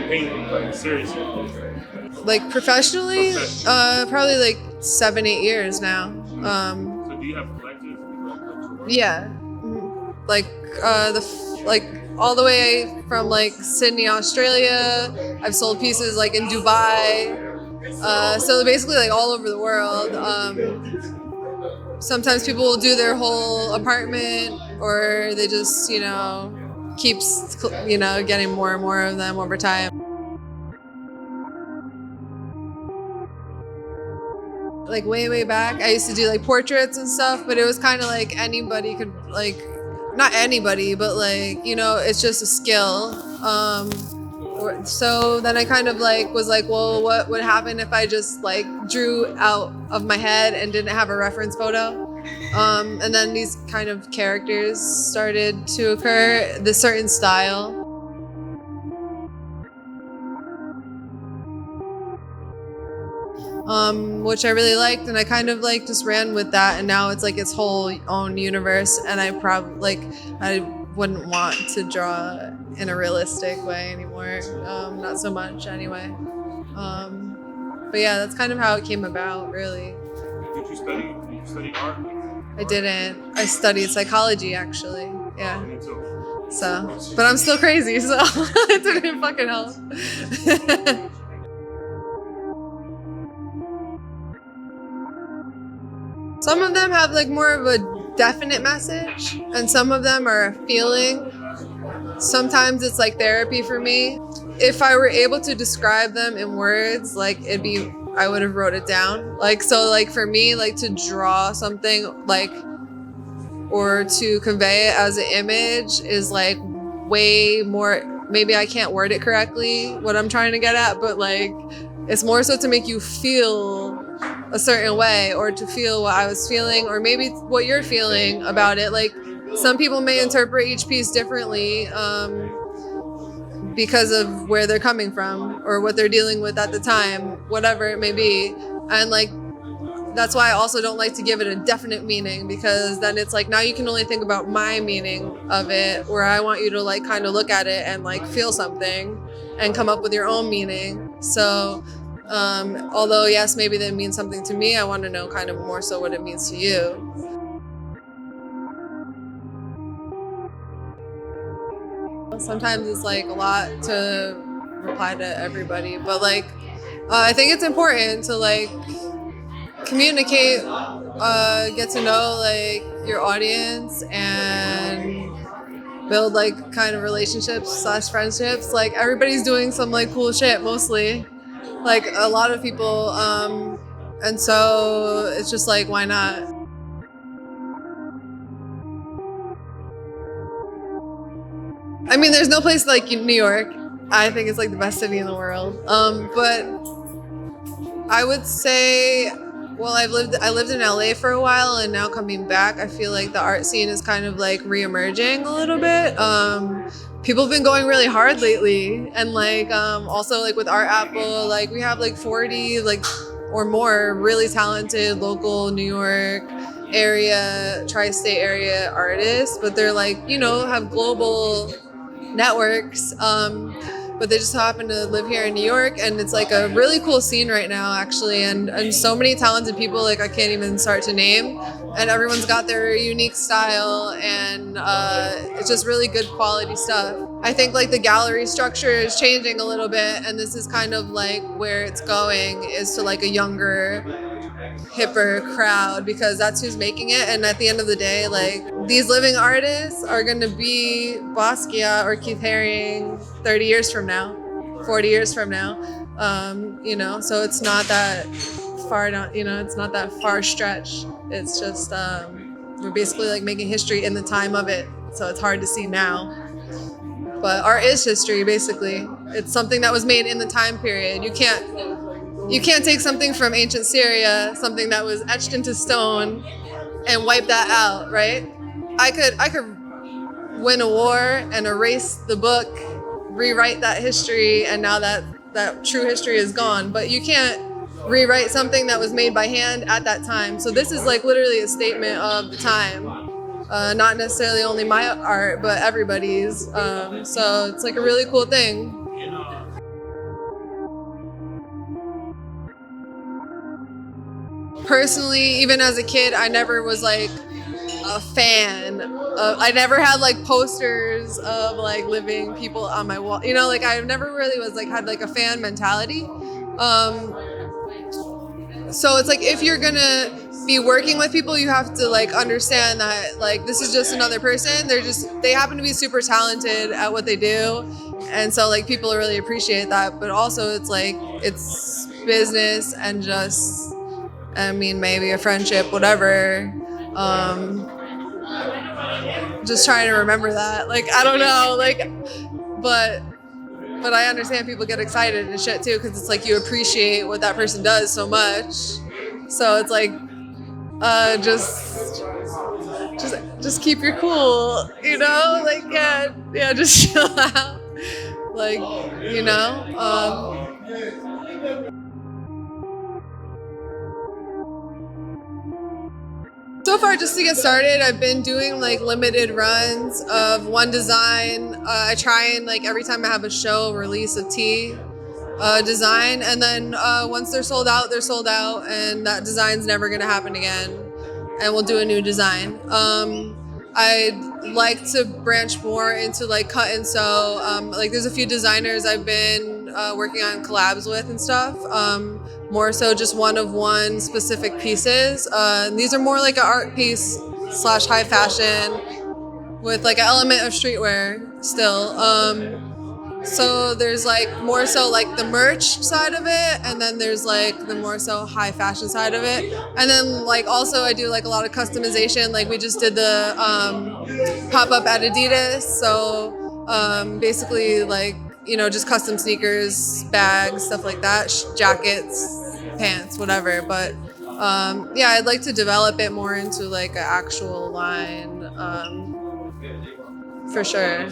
painting, like seriously? Like professionally, probably like 7-8 years now. So do you have collectives? Yeah, like like all the way from like Sydney, Australia. I've sold pieces like in Dubai. So basically like all over the world. Sometimes people will do their whole apartment, or they just keeps getting more and more of them over time. Like way back, I used to do like portraits and stuff, but it was kind of like anybody could, like, not anybody, but like it's just a skill. So then I kind of like was like, well, what would happen if I just like drew out of my head and didn't have a reference photo? And then these kind of characters started to occur, this certain style. Which I really liked, and I kind of like just ran with that, and now it's like its whole own universe, and I wouldn't want to draw in a realistic way anymore, not so much anyway. But yeah, that's kind of how it came about, really. Did you study art? I didn't. I studied psychology, actually. Yeah. So, but I'm still crazy, so it didn't fucking help. Some of them have like more of a definite message, and some of them are a feeling. Sometimes it's like therapy for me. If I were able to describe them in words, like I would have wrote it down. Like, so like for me, like to draw something like, or to convey it as an image is like way more, maybe I can't word it correctly, what I'm trying to get at, but like, it's more so to make you feel a certain way, or to feel what I was feeling, or maybe what you're feeling about it. Like, some people may interpret each piece differently because of where they're coming from or what they're dealing with at the time, whatever it may be. And like, that's why I also don't like to give it a definite meaning, because then it's like, now you can only think about my meaning of it, where I want you to like kind of look at it and like feel something and come up with your own meaning. So although yes, maybe that means something to me, I want to know kind of more so what it means to you. Sometimes it's like a lot to reply to everybody, but like I think it's important to like communicate, get to know like your audience, and build like kind of relationships / friendships. Like, everybody's doing some like cool shit mostly, like a lot of people, and so it's just like, why not? I mean, there's no place like New York. I think it's like the best city in the world. But I would say, well, I lived in LA for a while, and now coming back, I feel like the art scene is kind of like re-emerging a little bit. People have been going really hard lately, and like also like with Art Apple, like we have like 40 like or more really talented local New York area, tri-state area artists, but they're like, have global networks, but they just happen to live here in New York, and it's like a really cool scene right now, actually, and so many talented people, like I can't even start to name, and everyone's got their unique style, and it's just really good quality stuff. I think like the gallery structure is changing a little bit, and this is kind of like where it's going, is to like a younger, hipper crowd, because that's who's making it. And at the end of the day, like, these living artists are going to be Basquiat or Keith Haring 30 years from now, 40 years from now, so it's not that far down, it's not that far stretch. It's just we're basically like making history in the time of it, so it's hard to see now. But art is history, basically. It's something that was made in the time period. You can't take something from ancient Syria, something that was etched into stone, and wipe that out, right? I could win a war and erase the book, rewrite that history, and now that true history is gone. But you can't rewrite something that was made by hand at that time. So this is like literally a statement of the time. Not necessarily only my art, but everybody's. So it's like a really cool thing. personally, even as a kid, I never was like a fan I never had like posters of like living people on my wall, you know, like I never really was like had like a fan mentality. So it's like if you're gonna be working with people, you have to like understand that like this is just another person. They happen to be super talented at what they do, and so like people really appreciate that. But also it's like it's business and just, I mean, maybe a friendship, whatever. Just trying to remember that. Like I don't know, like, but I understand people get excited and shit too, because it's like you appreciate what that person does so much. So it's like, just keep your cool, you know, like yeah, just chill out, like, you know. So far, just to get started, I've been doing like limited runs of one design. I try and like every time I have a show, release a tee design, and then once they're sold out, and that design's never gonna happen again, and we'll do a new design. I'd like to branch more into like cut and sew. Like there's a few designers I've been working on collabs with and stuff. More so just one of one specific pieces. These are more like an art piece / high fashion with like an element of streetwear still. So there's like more so like the merch side of it, and then there's like the more so high fashion side of it. And then like also I do like a lot of customization. Like we just did the pop-up at Adidas. So basically like, you know, just custom sneakers, bags, stuff like that, jackets, pants, whatever. But yeah, I'd like to develop it more into like an actual line, for sure.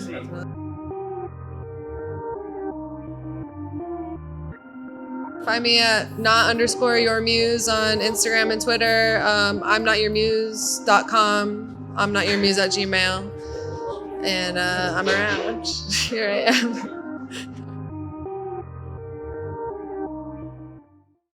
Find me at @not_your_muse on Instagram and Twitter. I'm notyourmuse.com. I'm notyourmuse@gmail. And I'm around. Here I am.